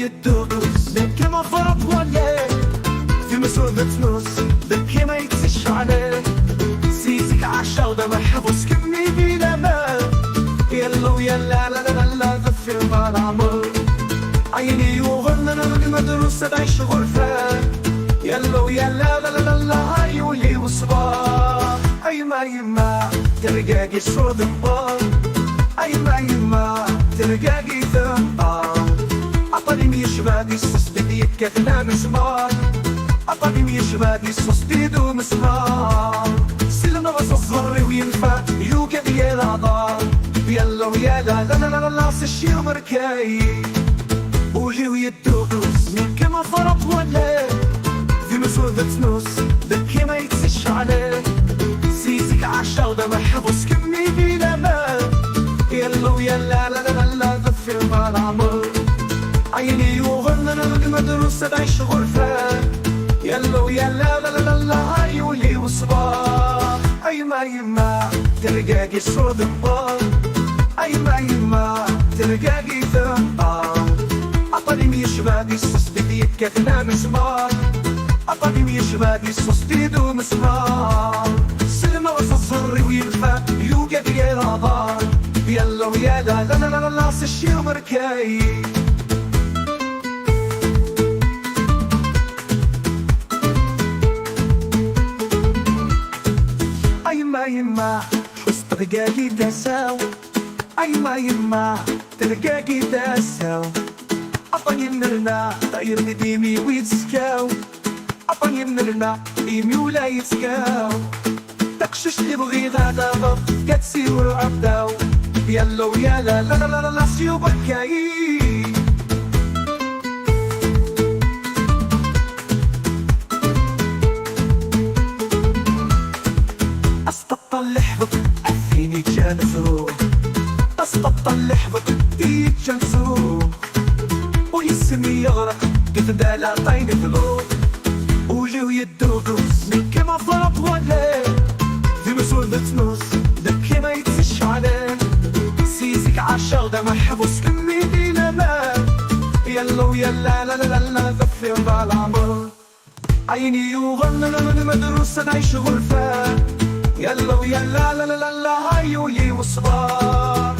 الدروس ذكي ما فرط ولا في مسودة نص ذكي ما يكسش عليه سيسك عالشوضة محبوس كمي بلا مال يلا ويلا لا لا لا ذفر ما العمر عيني يغنى المدرسة تعيش غرفة يلا ويلا لا لا لا هاي ولي وصباح أي ما يما ترقاقي صوت البار أي ما يما ترقاقي ذنبار عطاني ميش بادي الصوص بديت كثنا مسمار عطاني ميش بادي الصوص بيدو مسمار سلنا بس الظهر وينفع يوكا ديال عضار يلا ويلا لا لا لا لا سشي مركاي وجي ويدوس من كما فرط ولا في مسودة نص ذكي ما يكسش عليه سيسك عالشوضة محبوس كمي بلا مال يلا ويلا لا لا لا ذفر مع العمر عيني يغنى المدرسة تعيش غرفة يلا ويلا لا لا لا هاي ولي وصباح أي ما يما ترقاقي صوت البار أي ما يما ترقاقي ذنبار عطاني ميش بادي الصوص بديت كثنا مسمار عطاني ميش بادي الصوص بيدو مسمار سلمى وسط الصر وينفع يوقع ديال عضار يلا ويلا لا لا لا لا سشي مركاي أي ما يما حس ترقاقي داساو أي ما يما ترقاقي داساو عطاني النرنا طاير نديمي ويتسكاو عطاني النرنا ديمي ولا يتسكاو تقشش اللي بغيت هذا كتسير وعبداو يلا ويلا لا لا لا لا سيو بكاي أسطط اللحظة فيني كان فروق أسطط اللحظة فيني كان فروق ويسمي يغرق قتدالا طين فلوق وجو يدوس من كما فرط ولا في مسودة نص ذكي ما يتفش عليه سيسك عالشوضة محبوس كمي بلا مال يلا ويلا لا لا لا لا ذفر بالعمر عيني يغنى المدرسة تعيش غرفة يلا ويلا لا لا لا لا هاي ولي وصباح